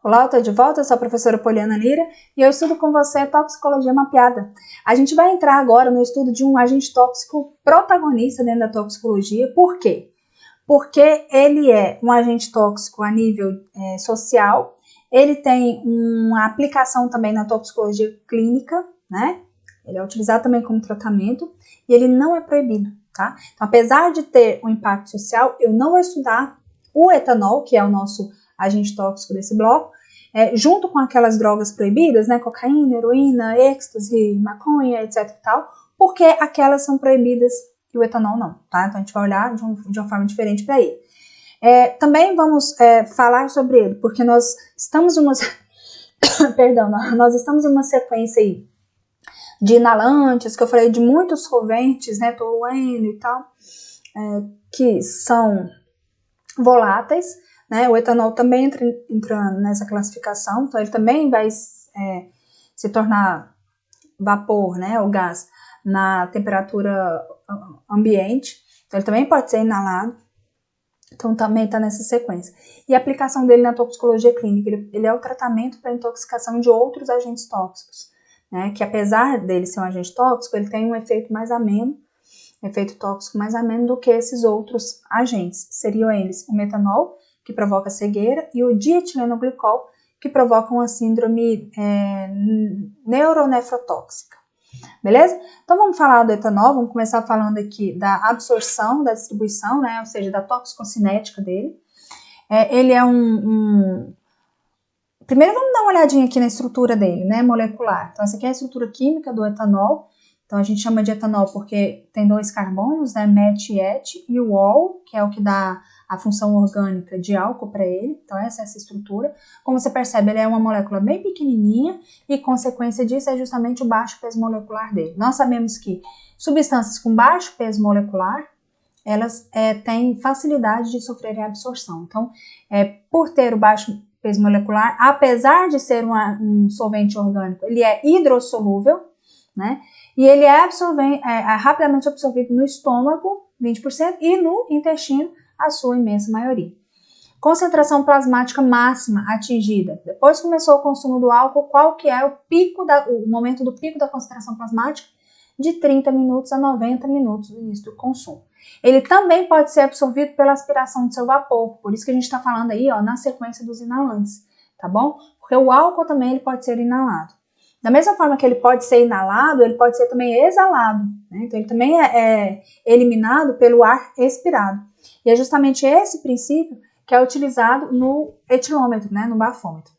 Olá, eu estou de volta, eu sou a professora Poliana Lira e eu estudo com você toxicologia mapeada. A gente vai entrar agora no estudo de um agente tóxico protagonista dentro da toxicologia. Por quê? Porque ele é um agente tóxico a nível social, ele tem uma aplicação também na toxicologia clínica, né? Ele é utilizado também como tratamento e ele não é proibido, tá? Então, apesar de ter um impacto social, eu não vou estudar o etanol, que é o nosso agente tóxico desse bloco, junto com aquelas drogas proibidas, né, cocaína, heroína, êxtase, maconha, etc e tal, porque aquelas são proibidas e o etanol não, tá? Então a gente vai olhar de uma forma diferente para ele. Também vamos falar sobre ele, porque nós estamos em uma nós estamos em uma sequência aí de inalantes, que eu falei de muitos solventes, né, tolueno e tal, que são voláteis, né? O etanol também entra nessa classificação, então ele também vai se tornar vapor, né, o gás, na temperatura ambiente, então ele também pode ser inalado, então também está nessa sequência. E a aplicação dele na toxicologia clínica, ele é o tratamento para intoxicação de outros agentes tóxicos, né, que apesar dele ser um agente tóxico, ele tem um efeito mais ameno, efeito tóxico mais ameno do que esses outros agentes. Seriam eles o metanol, que provoca cegueira, e o dietilenoglicol, que provoca uma síndrome neuronefrotóxica. Beleza? Então vamos falar do etanol, vamos começar falando aqui da absorção, da distribuição, né? Ou seja, da toxicocinética dele. Ele é Primeiro vamos dar uma olhadinha aqui na estrutura dele, né? Molecular. Então essa aqui é a estrutura química do etanol. Então a gente chama de etanol porque tem 2 carbonos, né, MET e ET, e o OL, que é o que dá a função orgânica de álcool para ele. Então essa é essa estrutura. Como você percebe, ele é uma molécula bem pequenininha e consequência disso é justamente o baixo peso molecular dele. Nós sabemos que substâncias com baixo peso molecular, elas têm facilidade de sofrerem absorção. Então, por ter o baixo peso molecular, apesar de ser um solvente orgânico, ele é hidrossolúvel, né? E ele é rapidamente absorvido no estômago, 20%, e no intestino, a sua imensa maioria. Concentração plasmática máxima atingida. Depois que começou o consumo do álcool, qual que é o momento do pico da concentração plasmática? De 30 minutos a 90 minutos do início do consumo. Ele também pode ser absorvido pela aspiração do seu vapor, por isso que a gente está falando aí, ó, na sequência dos inalantes, tá bom? Porque o álcool também ele pode ser inalado. Da mesma forma que ele pode ser inalado, ele pode ser também exalado, né? Então ele também é eliminado pelo ar expirado. E é justamente esse princípio que é utilizado no etilômetro, né? No bafômetro.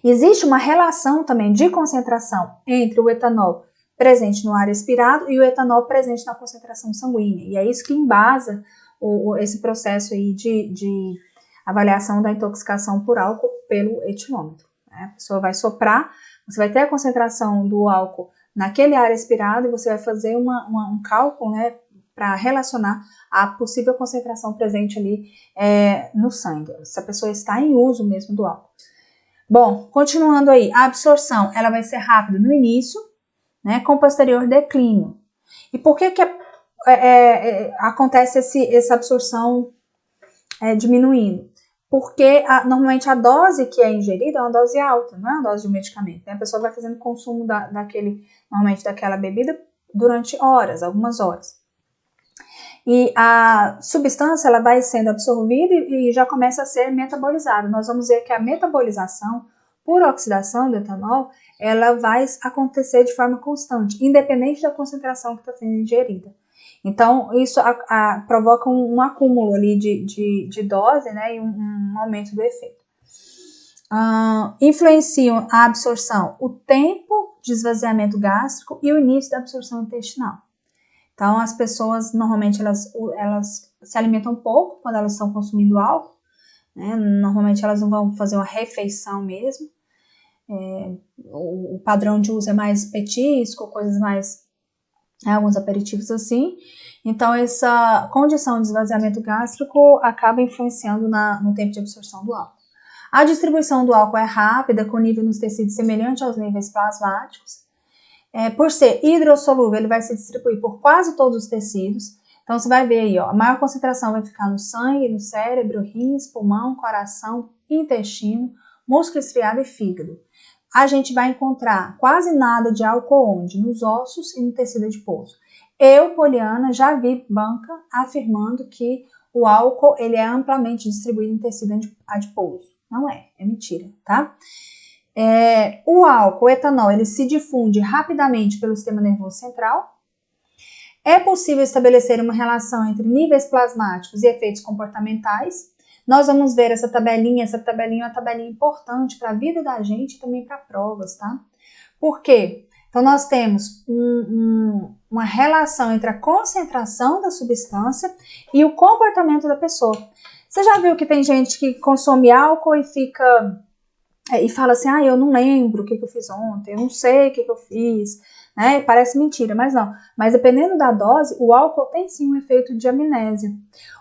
Existe uma relação também de concentração entre o etanol presente no ar expirado e o etanol presente na concentração sanguínea. E é isso que embasa esse processo aí de avaliação da intoxicação por álcool pelo etilômetro, né? A pessoa vai soprar, você vai ter a concentração do álcool naquele ar expirado e você vai fazer um cálculo, né, para relacionar a possível concentração presente ali no sangue, se a pessoa está em uso mesmo do álcool. Bom, continuando aí, a absorção ela vai ser rápida no início, né, com posterior declínio. E por que acontece essa absorção diminuindo? Porque normalmente a dose que é ingerida é uma dose alta, não é uma dose de um medicamento. Né? A pessoa vai fazendo consumo normalmente daquela bebida durante horas, algumas horas. E a substância ela vai sendo absorvida e já começa a ser metabolizada. Nós vamos ver que a metabolização por oxidação do etanol, ela vai acontecer de forma constante, independente da concentração que está sendo ingerida. Então, isso provoca um acúmulo ali de dose, né, e um aumento do efeito. Influenciam a absorção, o tempo de esvaziamento gástrico e o início da absorção intestinal. Então, as pessoas, normalmente, elas se alimentam pouco quando elas estão consumindo álcool, né? Normalmente, elas não vão fazer uma refeição mesmo. O padrão de uso é mais petisco, coisas mais, alguns aperitivos assim. Então, essa condição de esvaziamento gástrico acaba influenciando no tempo de absorção do álcool. A distribuição do álcool é rápida, com nível nos tecidos semelhante aos níveis plasmáticos. Por ser hidrossolúvel, ele vai se distribuir por quase todos os tecidos. Então, você vai ver aí, ó, a maior concentração vai ficar no sangue, no cérebro, rins, pulmão, coração, intestino, músculo estriado e fígado. A gente vai encontrar quase nada de álcool onde? Nos ossos e no tecido adiposo. Eu, Poliana, já vi banca afirmando que o álcool ele é amplamente distribuído em tecido adiposo. Não é mentira, tá? O álcool, o etanol, ele se difunde rapidamente pelo sistema nervoso central. É possível estabelecer uma relação entre níveis plasmáticos e efeitos comportamentais. Nós vamos ver essa tabelinha é uma tabelinha importante para a vida da gente e também para provas, tá? Por quê? Então, nós temos uma relação entre a concentração da substância e o comportamento da pessoa. Você já viu que tem gente que consome álcool e fala assim, eu não lembro o que eu fiz ontem, eu não sei o que eu fiz, né? Parece mentira, mas não. Mas dependendo da dose, o álcool tem sim um efeito de amnésia.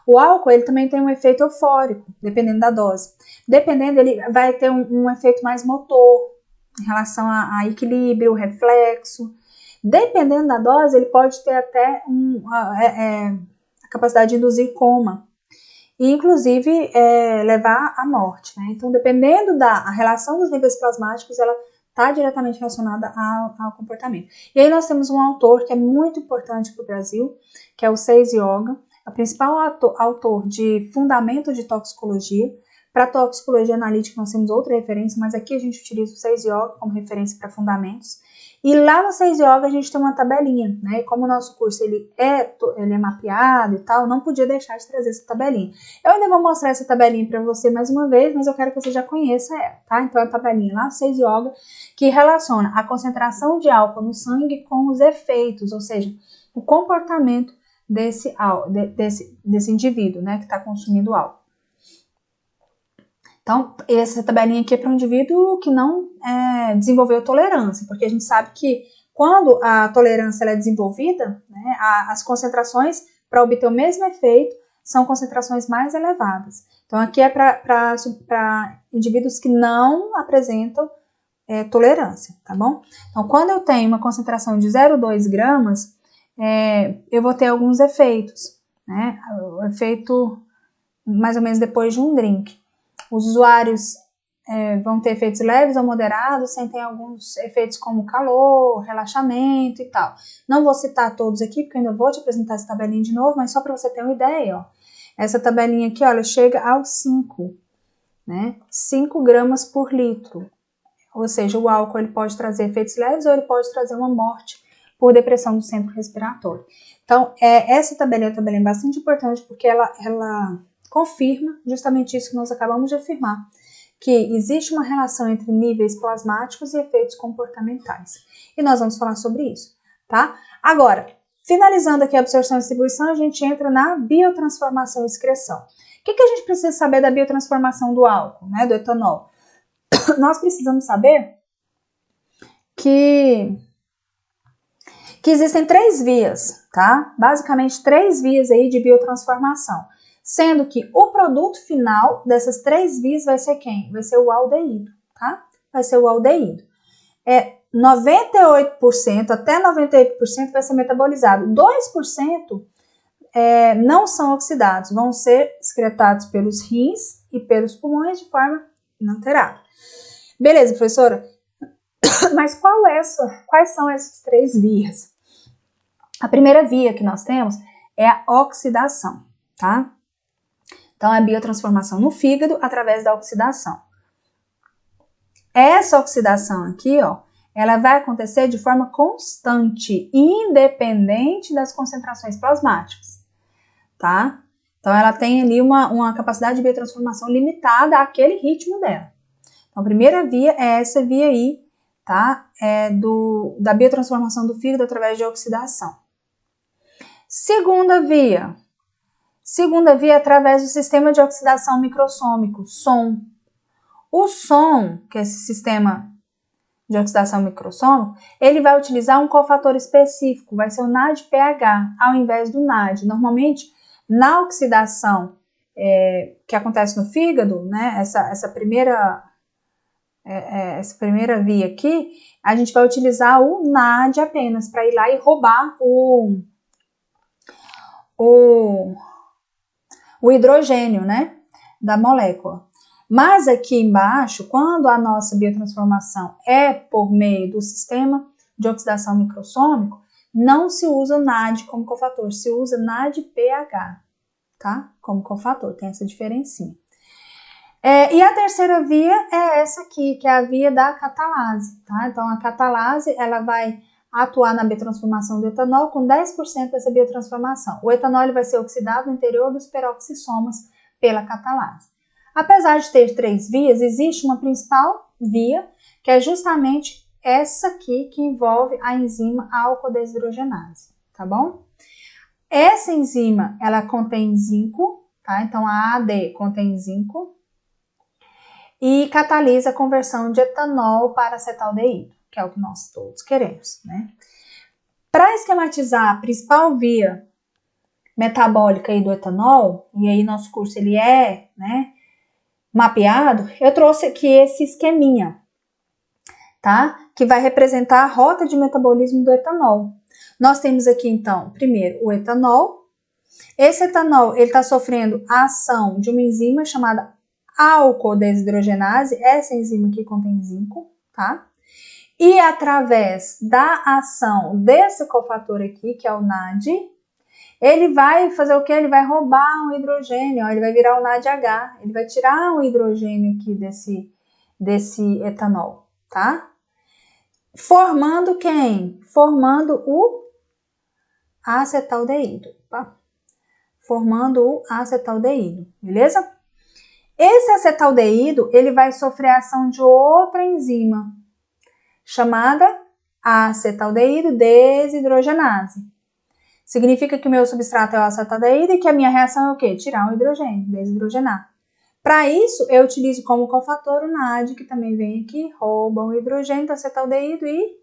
O álcool, ele também tem um efeito eufórico, dependendo da dose. Dependendo, ele vai ter um efeito mais motor, em relação a equilíbrio, reflexo. Dependendo da dose, ele pode ter até a capacidade de induzir coma. E, inclusive, levar à morte, né? Então, dependendo da relação dos níveis plasmáticos, ela está diretamente relacionada ao comportamento. E aí nós temos um autor que é muito importante para o Brasil, que é o Seis Yoga, o principal autor de fundamento de toxicologia. Para toxicologia analítica nós temos outra referência, mas aqui a gente utiliza o Seis Yoga como referência para fundamentos. E lá no Seis Yoga a gente tem uma tabelinha, né? E como o nosso curso ele é mapeado e tal, não podia deixar de trazer essa tabelinha. Eu ainda vou mostrar essa tabelinha para você mais uma vez, mas eu quero que você já conheça ela, tá? Então é a tabelinha lá no Seis Yoga que relaciona a concentração de álcool no sangue com os efeitos, ou seja, o comportamento desse indivíduo, né, que está consumindo álcool. Então, essa tabelinha aqui é para um indivíduo que não desenvolveu tolerância, porque a gente sabe que quando a tolerância é desenvolvida, né, as concentrações para obter o mesmo efeito são concentrações mais elevadas. Então, aqui é para indivíduos que não apresentam tolerância, tá bom? Então, quando eu tenho uma concentração de 0,2 gramas, eu vou ter alguns efeitos, né? O efeito mais ou menos depois de um drink. Os usuários vão ter efeitos leves ou moderados, sentem alguns efeitos como calor, relaxamento e tal. Não vou citar todos aqui, porque eu ainda vou te apresentar essa tabelinha de novo, mas só para você ter uma ideia, ó. Essa tabelinha aqui, olha, chega aos 5, né? 5 gramas por litro. Ou seja, o álcool ele pode trazer efeitos leves ou ele pode trazer uma morte por depressão do centro respiratório. Então, essa tabelinha é uma tabelinha bastante importante, porque ela confirma justamente isso que nós acabamos de afirmar, que existe uma relação entre níveis plasmáticos e efeitos comportamentais. E nós vamos falar sobre isso, tá? Agora, finalizando aqui a absorção e distribuição, a gente entra na biotransformação e excreção. O que a gente precisa saber da biotransformação do álcool, né, do etanol? Nós precisamos saber que existem 3 vias, tá? Basicamente 3 vias aí de biotransformação. Sendo que o produto final dessas 3 vias vai ser quem? Vai ser o aldeído, tá? Vai ser o aldeído. 98%, até 98% vai ser metabolizado. 2% não são oxidados, vão ser excretados pelos rins e pelos pulmões de forma inalterada. Beleza, professora? Mas quais são essas 3 vias? A primeira via que nós temos é a oxidação, tá? Então, é a biotransformação no fígado através da oxidação. Essa oxidação aqui, ó, ela vai acontecer de forma constante, independente das concentrações plasmáticas, tá? Então, ela tem ali uma capacidade de biotransformação limitada àquele ritmo dela. Então, a primeira via é essa via aí, tá? Da biotransformação do fígado através de oxidação. Segunda via é através do sistema de oxidação microsômico, SOM. O SOM, que é esse sistema de oxidação microsômico, ele vai utilizar um cofator específico, vai ser o NADPH, ao invés do NAD. Normalmente, na oxidação que acontece no fígado, né, essa primeira via aqui, a gente vai utilizar o NAD apenas, para ir lá e roubar o hidrogênio, né, da molécula. Mas aqui embaixo, quando a nossa biotransformação é por meio do sistema de oxidação microsômico, não se usa o NAD como cofator, se usa NADPH, tá? Como cofator, tem essa diferencinha. E a terceira via é essa aqui, que é a via da catalase, tá? Então, a catalase, ela vai atuar na biotransformação do etanol com 10% dessa biotransformação. O etanol ele vai ser oxidado no interior dos peroxisomas pela catalase. Apesar de ter 3 vias, existe uma principal via, que é justamente essa aqui, que envolve a enzima alcodeshidrogenase, tá bom? Essa enzima, ela contém zinco, tá? Então, a AD contém zinco e catalisa a conversão de etanol para acetaldeído, que é o que nós todos queremos, né? Para esquematizar a principal via metabólica aí do etanol, e aí nosso curso ele é, né, mapeado, eu trouxe aqui esse esqueminha, tá? Que vai representar a rota de metabolismo do etanol. Nós temos aqui, então, primeiro, o etanol. Esse etanol, ele está sofrendo a ação de uma enzima chamada alcodeshidrogenase. Essa enzima aqui contém zinco, tá? E através da ação desse cofator aqui, que é o NAD, ele vai fazer o quê? Ele vai roubar um hidrogênio, ó, ele vai virar o NADH, ele vai tirar um hidrogênio aqui desse etanol, tá? Formando quem? Formando o acetaldeído, tá? Formando o acetaldeído, beleza? Esse acetaldeído, ele vai sofrer a ação de outra enzima, chamada acetaldeído desidrogenase. Significa que o meu substrato é o acetaldeído e que a minha reação é o quê? Tirar um hidrogênio, desidrogenar. Para isso, eu utilizo como cofator o NAD, que também vem aqui, rouba o hidrogênio do acetaldeído e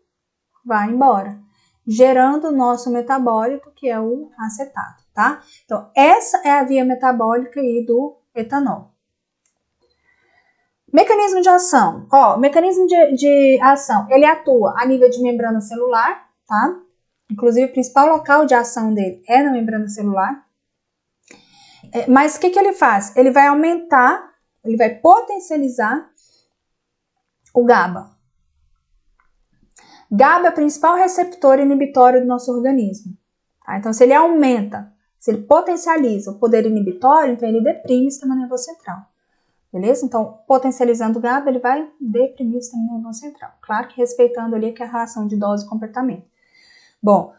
vai embora, gerando o nosso metabólito, que é o acetato, tá? Então, essa é a via metabólica aí do etanol. Mecanismo de ação. Ó, mecanismo de ação, ele atua a nível de membrana celular, tá? Inclusive, o principal local de ação dele é na membrana celular. Mas o que ele faz? Ele vai aumentar, ele vai potencializar o GABA. GABA é o principal receptor inibitório do nosso organismo. Tá? Então, se ele aumenta, se ele potencializa o poder inibitório, então ele deprime o sistema nervoso central. Beleza? Então, potencializando o GABA, ele vai deprimir o sistema nervoso central. Claro que respeitando ali que é a relação de dose e comportamento. Bom,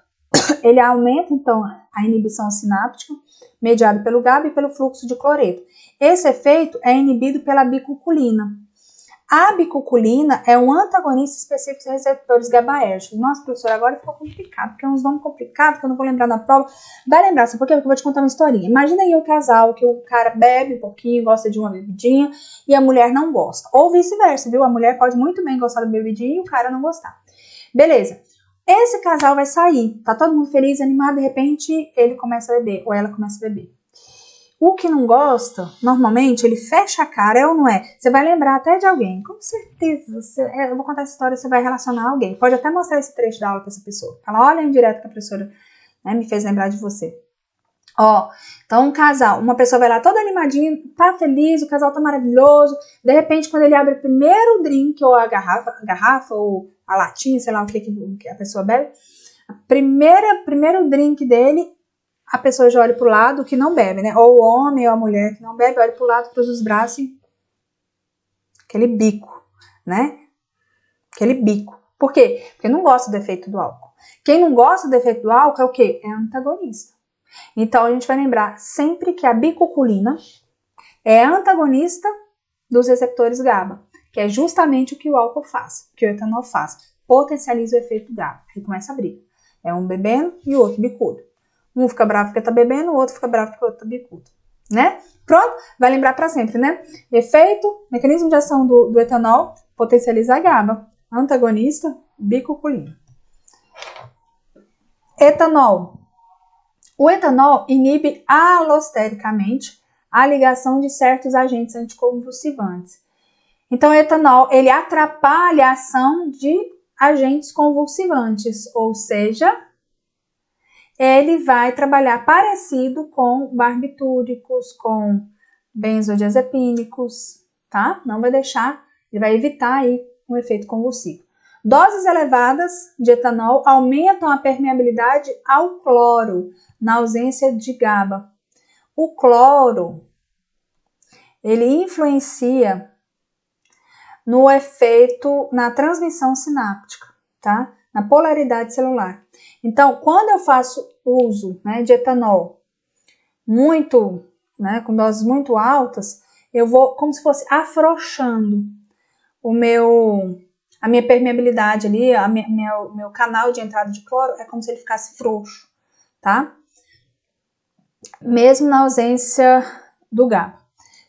ele aumenta, então, a inibição sináptica, mediada pelo GABA e pelo fluxo de cloreto. Esse efeito é inibido pela bicuculina. A bicuculina é um antagonista específico dos receptores GABAérgicos. Nossa, professora, agora ficou complicado, porque é uns nomes complicados que eu não vou lembrar na prova. Vai lembrar, sabe por quê? Porque eu vou te contar uma historinha. Imagina aí um casal que o cara bebe um pouquinho, gosta de uma bebidinha, e a mulher não gosta. Ou vice-versa, viu? A mulher pode muito bem gostar da bebidinha e o cara não gostar. Beleza. Esse casal vai sair, tá todo mundo feliz, animado, de repente ele começa a beber, ou ela começa a beber. O que não gosta, normalmente, ele fecha a cara, é ou não é? Você vai lembrar até de alguém, com certeza. Eu vou contar essa história, você vai relacionar a alguém. Pode até mostrar esse trecho da aula para essa pessoa. Fala, olha indireto que a professora, né, me fez lembrar de você. Ó, então um casal, uma pessoa vai lá toda animadinha, tá feliz, o casal tá maravilhoso. De repente, quando ele abre o primeiro drink, ou a garrafa ou a latinha, sei lá o que a pessoa bebe, primeiro drink dele, a pessoa já olha pro lado que não bebe, né? Ou o homem ou a mulher que não bebe, olha pro lado, cruza os braços e aquele bico, né? Aquele bico. Por quê? Porque não gosta do efeito do álcool. Quem não gosta do efeito do álcool é o quê? É antagonista. Então, a gente vai lembrar sempre que a bicuculina é antagonista dos receptores GABA, que é justamente o que o álcool faz, o que o etanol faz. Potencializa o efeito GABA. Aí começa a briga. É um bebendo e o outro bicudo. Um fica bravo porque tá bebendo, o outro fica bravo porque o outro tá bicudo, né? Pronto? Vai lembrar para sempre, né? Efeito, mecanismo de ação do etanol, potencializa a GABA. Antagonista, bicuculina. Etanol. O etanol inibe alostericamente a ligação de certos agentes anticonvulsivantes. Então, o etanol, ele atrapalha a ação de agentes convulsivantes, ou seja, ele vai trabalhar parecido com barbitúricos, com benzodiazepínicos, tá? Não vai deixar, ele vai evitar aí um efeito convulsivo. Doses elevadas de etanol aumentam a permeabilidade ao cloro, na ausência de GABA. O cloro, ele influencia no efeito, na transmissão sináptica, tá? Na polaridade celular. Então, quando eu faço uso, né, de etanol muito, né, com doses muito altas, eu vou como se fosse afrouxando a minha permeabilidade ali, meu canal de entrada de cloro é como se ele ficasse frouxo, tá? Mesmo na ausência do GABA.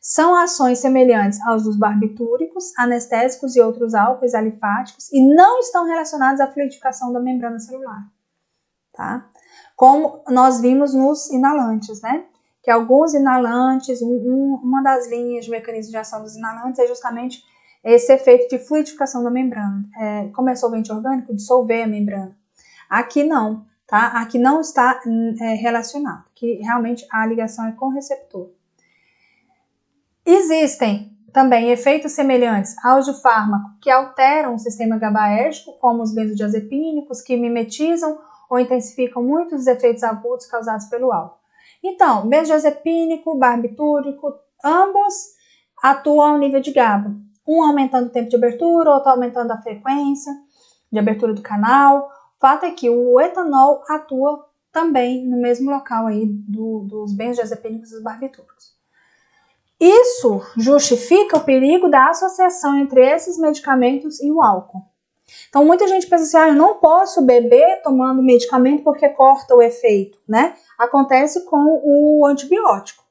São ações semelhantes aos dos barbitúricos, anestésicos e outros álcoois alifáticos e não estão relacionados à fluidificação da membrana celular, tá? Como nós vimos nos inalantes, né? Que alguns inalantes, uma das linhas de mecanismo de ação dos inalantes é justamente esse efeito de fluidificação da membrana. Como é solvente orgânico, dissolver a membrana. Aqui não, tá? Aqui não está relacionado, que realmente a ligação é com o receptor. Existem também efeitos semelhantes aos de fármaco que alteram o sistema GABAérgico, como os benzodiazepínicos, que mimetizam ou intensificam muitos dos efeitos agudos causados pelo álcool. Então, benzodiazepínico, barbitúrico, ambos atuam ao nível de GABA. Um aumentando o tempo de abertura, outro aumentando a frequência de abertura do canal. O fato é que o etanol atua também no mesmo local aí dos benzodiazepínicos e dos barbitúricos. Isso justifica o perigo da associação entre esses medicamentos e o álcool. Então, muita gente pensa assim, eu não posso beber tomando medicamento porque corta o efeito, né? Acontece com o antibiótico.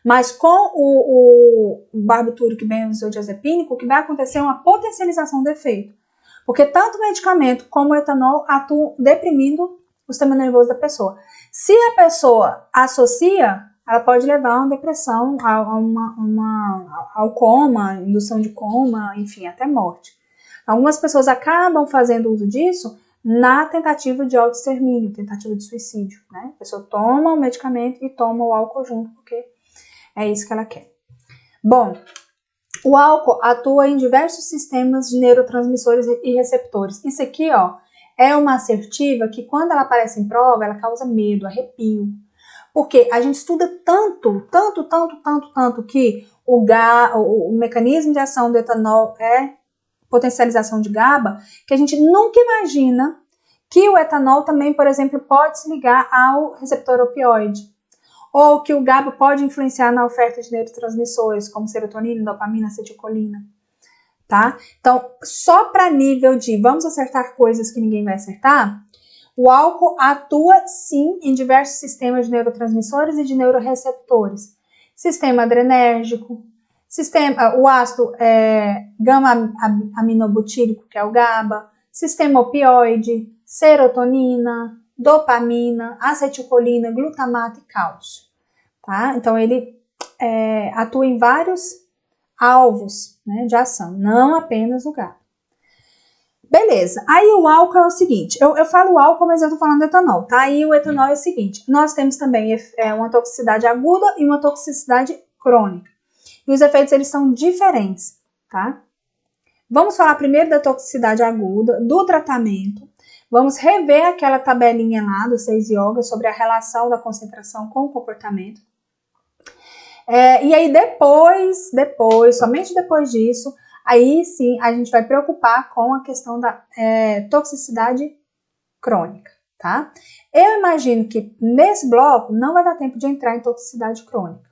Mas com o barbitúrico e benzodiazepínico, o que vai acontecer é uma potencialização do efeito. Porque tanto o medicamento como o etanol atuam deprimindo o sistema nervoso da pessoa. Se a pessoa associa, ela pode levar a uma depressão, ao coma, indução de coma, enfim, até morte. Algumas pessoas acabam fazendo uso disso na tentativa de autoextermínio, tentativa de suicídio, né? A pessoa toma o medicamento e toma o álcool junto, porque é isso que ela quer. Bom, o álcool atua em diversos sistemas de neurotransmissores e receptores. Isso aqui, ó, é uma assertiva que quando ela aparece em prova, ela causa medo, arrepio. Porque a gente estuda tanto que o mecanismo de ação do etanol é potencialização de GABA, que a gente nunca imagina que o etanol também, por exemplo, pode se ligar ao receptor opioide. Ou que o GABA pode influenciar na oferta de neurotransmissores, como serotonina, dopamina, acetilcolina, tá? Então, só para nível de vamos acertar coisas que ninguém vai acertar, o álcool atua sim em diversos sistemas de neurotransmissores e de neuroreceptores. Sistema adrenérgico, o ácido gama-aminobutírico, que é o GABA, sistema opioide, serotonina, dopamina, acetilcolina, glutamato e cálcio. Tá? Então, ele atua em vários alvos, né, de ação, não apenas o GABA. Beleza, aí o álcool é o seguinte, eu falo álcool, mas eu tô falando etanol, tá? Aí o etanol é o seguinte, nós temos também uma toxicidade aguda e uma toxicidade crônica. E os efeitos, eles são diferentes, tá? Vamos falar primeiro da toxicidade aguda, do tratamento. Vamos rever aquela tabelinha lá do 6 Yoga sobre a relação da concentração com o comportamento. E aí somente depois disso, aí sim a gente vai preocupar com a questão da toxicidade crônica, tá? Eu imagino que nesse bloco não vai dar tempo de entrar em toxicidade crônica,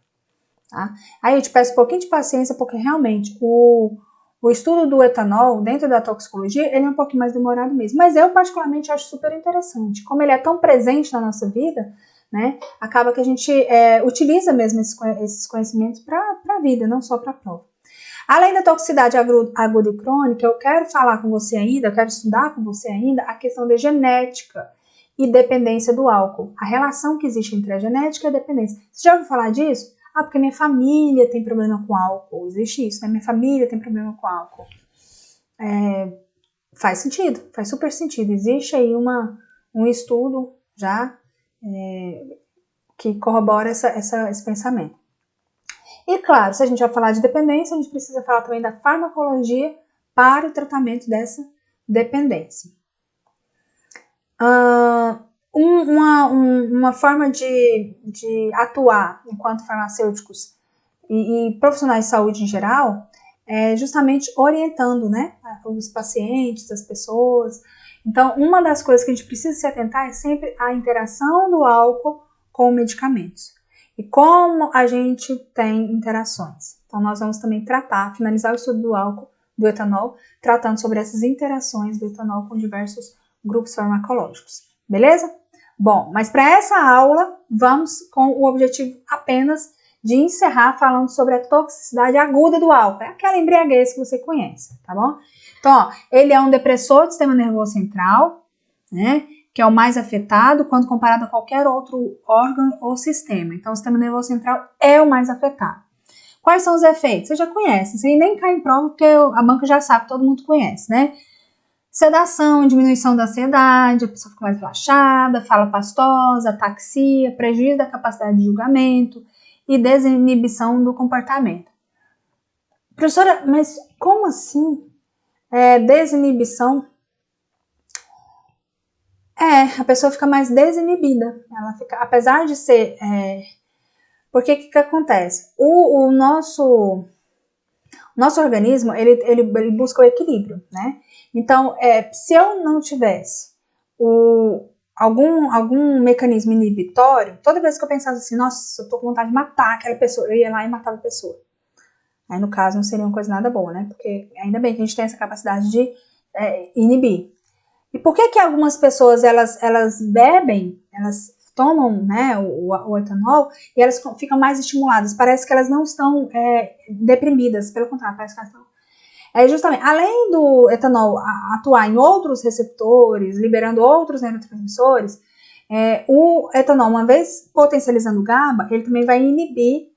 tá? Aí eu te peço um pouquinho de paciência, porque realmente o estudo do etanol dentro da toxicologia, ele é um pouquinho mais demorado mesmo, mas eu particularmente acho super interessante, como ele é tão presente na nossa vida, né? Acaba que a gente utiliza mesmo esses conhecimentos para a vida, não só para a prova. Além da toxicidade aguda e crônica, eu quero falar com você ainda, eu quero estudar com você ainda a questão da genética e dependência do álcool. A relação que existe entre a genética e a dependência. Você já ouviu falar disso? Porque minha família tem problema com álcool. Existe isso, né? Minha família tem problema com álcool. Faz sentido, faz super sentido. Existe aí um estudo já que corrobora esse pensamento. E claro, se a gente vai falar de dependência, a gente precisa falar também da farmacologia para o tratamento dessa dependência. Uma forma de atuar enquanto farmacêuticos e profissionais de saúde em geral é justamente orientando, né, os pacientes, as pessoas. Então, uma das coisas que a gente precisa se atentar é sempre a interação do álcool com medicamentos. E como a gente tem interações. Então, nós vamos também finalizar o estudo do álcool, do etanol, tratando sobre essas interações do etanol com diversos grupos farmacológicos. Beleza? Bom, mas para essa aula, vamos com o objetivo apenas de encerrar falando sobre a toxicidade aguda do álcool. É aquela embriaguez que você conhece, tá bom? Então, ó, ele é um depressor do sistema nervoso central, né? Que é o mais afetado quando comparado a qualquer outro órgão ou sistema. Então, o sistema nervoso central é o mais afetado. Quais são os efeitos? Você já conhece, isso aí nem cai em prova, porque a banca já sabe, todo mundo conhece, né? Sedação, diminuição da ansiedade, a pessoa fica mais relaxada, fala pastosa, ataxia, prejuízo da capacidade de julgamento e desinibição do comportamento. Professora, mas como assim? Desinibição? A pessoa fica mais desinibida. Ela fica, apesar de ser... Porque o que acontece? O nosso organismo, ele busca o equilíbrio, né? Então, se eu não tivesse algum mecanismo inibitório, toda vez que eu pensasse assim, nossa, eu tô com vontade de matar aquela pessoa, eu ia lá e matava a pessoa. Aí, no caso, não seria uma coisa nada boa, né? Porque ainda bem que a gente tem essa capacidade de inibir. E por que algumas pessoas, elas bebem, elas tomam, né, o etanol e elas ficam mais estimuladas? Parece que elas não estão deprimidas, pelo contrário, parece que elas estão... justamente, além do etanol atuar em outros receptores, liberando outros neurotransmissores, o etanol, uma vez potencializando o GABA, ele também vai inibir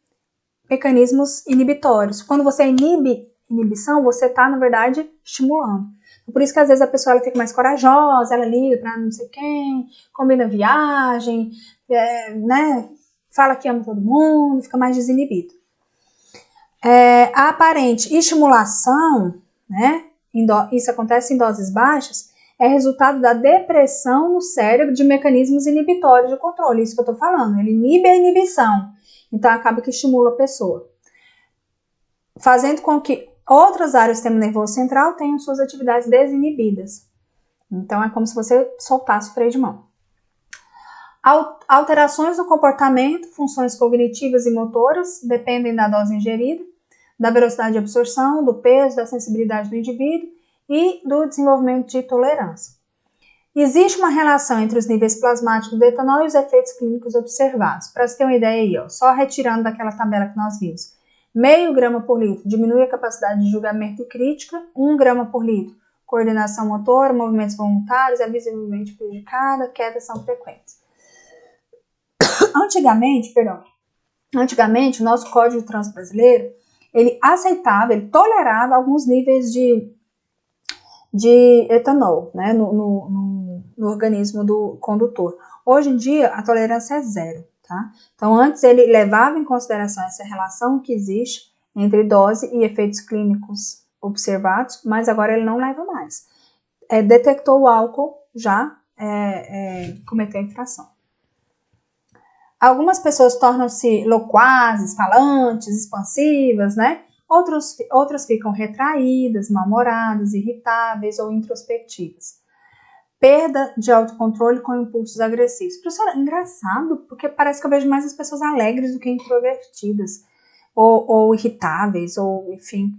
mecanismos inibitórios. Quando você inibe inibição, você está, na verdade, estimulando. Por isso que às vezes a pessoa ela fica mais corajosa, ela liga para não sei quem, combina viagem, né, fala que ama todo mundo, fica mais desinibido. A aparente estimulação, né, isso acontece em doses baixas, é resultado da depressão no cérebro de mecanismos inibitórios de controle. Isso que eu estou falando, ele inibe a inibição. Então, acaba que estimula a pessoa, fazendo com que outras áreas do sistema nervoso central tenham suas atividades desinibidas. Então, é como se você soltasse o freio de mão. Alterações no comportamento, funções cognitivas e motoras dependem da dose ingerida, da velocidade de absorção, do peso, da sensibilidade do indivíduo e do desenvolvimento de tolerância. Existe uma relação entre os níveis plasmáticos do etanol e os efeitos clínicos observados. Para você ter uma ideia aí, ó, só retirando daquela tabela que nós vimos. 0,5 grama por litro diminui a capacidade de julgamento e crítica, 1 grama por litro coordenação motora, movimentos voluntários, é visivelmente prejudicada, quedas são frequentes. Antigamente, o nosso Código de Trânsito brasileiro, ele aceitava, ele tolerava alguns níveis de etanol, né, no organismo do condutor. Hoje em dia, a tolerância é 0, tá? Então, antes ele levava em consideração essa relação que existe entre dose e efeitos clínicos observados, mas agora ele não leva mais. Detectou o álcool, já cometeu a infração. Algumas pessoas tornam-se loquazes, falantes, expansivas, né? Outras ficam retraídas, mal-humoradas, irritáveis ou introspectivas. Perda de autocontrole com impulsos agressivos. Professora, engraçado, porque parece que eu vejo mais as pessoas alegres do que introvertidas, ou irritáveis, ou, enfim,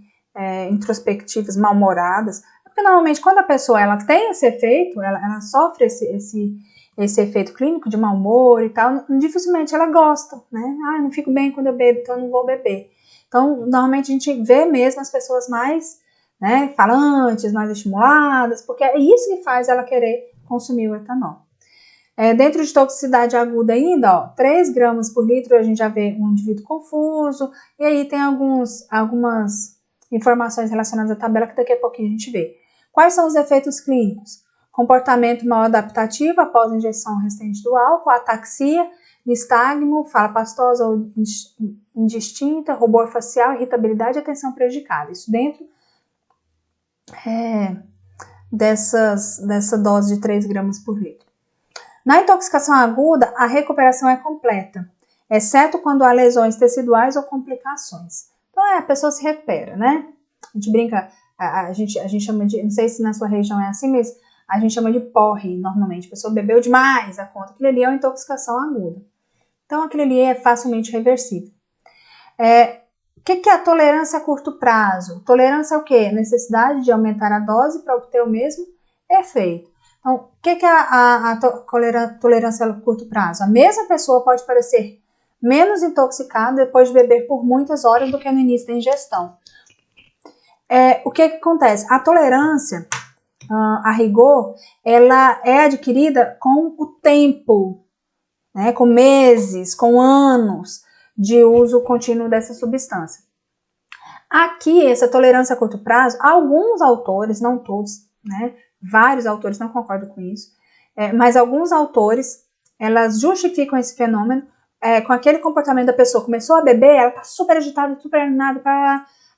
introspectivas, mal-humoradas. Porque, normalmente, quando a pessoa ela tem esse efeito, ela sofre esse efeito clínico de mau humor e tal, dificilmente ela gosta, né? Não fico bem quando eu bebo, então eu não vou beber. Então, normalmente a gente vê mesmo as pessoas mais, né, falantes, mais estimuladas, porque é isso que faz ela querer consumir o etanol. Dentro de toxicidade aguda ainda, ó, 3 gramas por litro, a gente já vê um indivíduo confuso, e aí tem algumas informações relacionadas à tabela que daqui a pouquinho a gente vê. Quais são os efeitos clínicos? Comportamento mal adaptativo após a injeção restante do álcool, ataxia, nistagmo, fala pastosa ou indistinta, rubor facial, irritabilidade e atenção prejudicada. Isso dentro dessa dose de 3 gramas por litro. Na intoxicação aguda, a recuperação é completa, exceto quando há lesões teciduais ou complicações. Então, a pessoa se recupera, né? A gente brinca, a gente chama de, não sei se na sua região é assim, mas a gente chama de porre, normalmente. A pessoa bebeu demais a conta. Aquilo ali é uma intoxicação aguda. Então, aquilo ali é facilmente reversível. O que é a tolerância a curto prazo? Tolerância é o quê? Necessidade de aumentar a dose para obter o mesmo efeito. Então, o que é a tolerância a curto prazo? A mesma pessoa pode parecer menos intoxicada depois de beber por muitas horas do que no início da ingestão. O que acontece? A tolerância, a rigor, ela é adquirida com o tempo, né? Com meses, com anos de uso contínuo dessa substância. Aqui, essa tolerância a curto prazo, alguns autores, não todos, né? Vários autores não concordam com isso, mas alguns autores, elas justificam esse fenômeno com aquele comportamento da pessoa. Começou a beber, ela tá super agitada, super animada,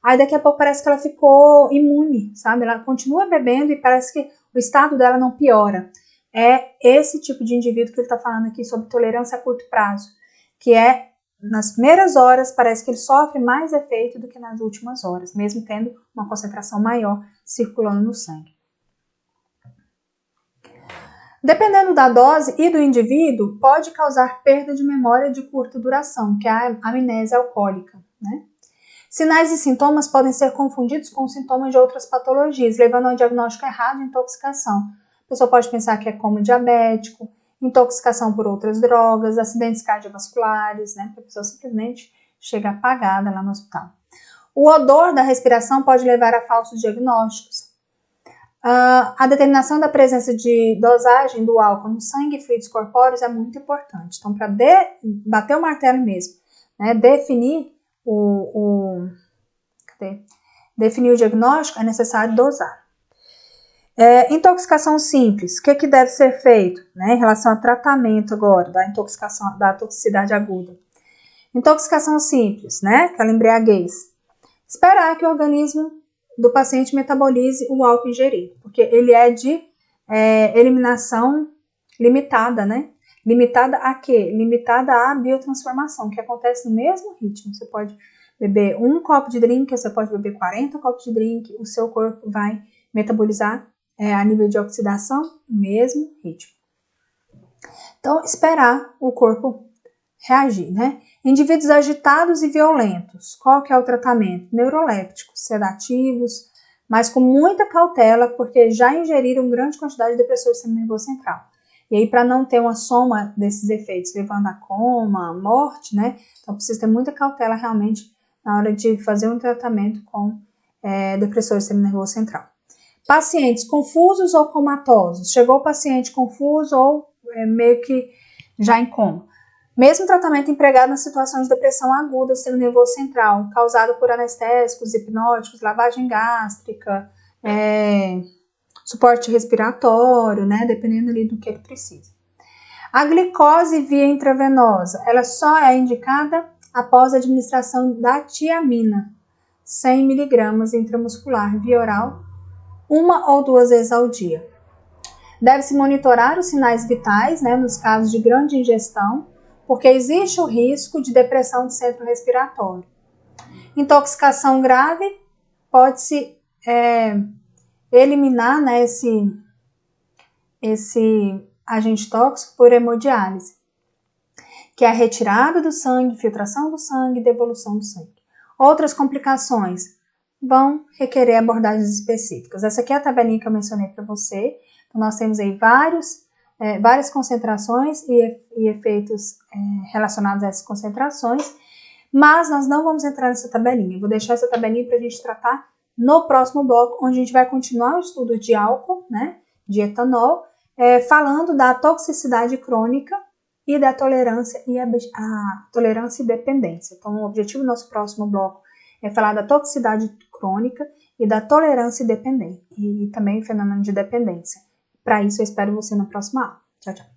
aí daqui a pouco parece que ela ficou imune, sabe? Ela continua bebendo e parece que o estado dela não piora. É esse tipo de indivíduo que ele está falando aqui sobre tolerância a curto prazo, que é, nas primeiras horas, parece que ele sofre mais efeito do que nas últimas horas, mesmo tendo uma concentração maior circulando no sangue. Dependendo da dose e do indivíduo, pode causar perda de memória de curta duração, que é a amnésia alcoólica, né? Sinais e sintomas podem ser confundidos com sintomas de outras patologias, levando a um diagnóstico errado de intoxicação. A pessoa pode pensar que é coma diabético, intoxicação por outras drogas, acidentes cardiovasculares, né? Porque a pessoa simplesmente chega apagada lá no hospital. O odor da respiração pode levar a falsos diagnósticos. A determinação da presença de dosagem do álcool no sangue e fluidos corpóreos é muito importante. Então, para bater o martelo mesmo, né, definir o diagnóstico, é necessário dosar. Intoxicação simples, o que deve ser feito, né, em relação ao tratamento agora da toxicidade aguda? Intoxicação simples, né, aquela embriaguez. Esperar que o organismo do paciente metabolize o álcool ingerido, porque ele é de eliminação limitada, né? Limitada a quê? Limitada à biotransformação, que acontece no mesmo ritmo. Você pode beber 1 copo de drink, você pode beber 40 copos de drink, o seu corpo vai metabolizar a nível de oxidação, no mesmo ritmo. Então, esperar o corpo reagir, né? Indivíduos agitados e violentos. Qual que é o tratamento? Neurolépticos, sedativos, mas com muita cautela, porque já ingeriram grande quantidade de depressor do sistema nervoso central. E aí, para não ter uma soma desses efeitos, levando a coma, a morte, né? Então, precisa ter muita cautela realmente na hora de fazer um tratamento com depressor do sistema nervoso central. Pacientes confusos ou comatosos. Chegou o paciente confuso ou meio que já em coma. Mesmo tratamento empregado na situação de depressão aguda do sistema nervoso central, causado por anestésicos, hipnóticos, lavagem gástrica, suporte respiratório, né, dependendo ali do que ele precisa. A glicose via intravenosa, ela só é indicada após a administração da tiamina, 100 mg intramuscular via oral, 1 ou 2 vezes ao dia. Deve-se monitorar os sinais vitais, né, nos casos de grande ingestão, porque existe o risco de depressão do centro respiratório. Intoxicação grave, pode-se eliminar, né, esse agente tóxico por hemodiálise, que é a retirada do sangue, filtração do sangue e devolução do sangue. Outras complicações vão requerer abordagens específicas. Essa aqui é a tabelinha que eu mencionei para você. Então, nós temos aí várias concentrações e efeitos relacionados a essas concentrações, mas nós não vamos entrar nessa tabelinha. Eu vou deixar essa tabelinha para a gente tratar no próximo bloco, onde a gente vai continuar o estudo de álcool, né, de etanol, falando da toxicidade crônica e da tolerância e dependência. Então, o objetivo do nosso próximo bloco é falar da toxicidade crônica e da tolerância e dependência, e também o fenômeno de dependência. Para isso, eu espero você na próxima aula. Tchau, tchau.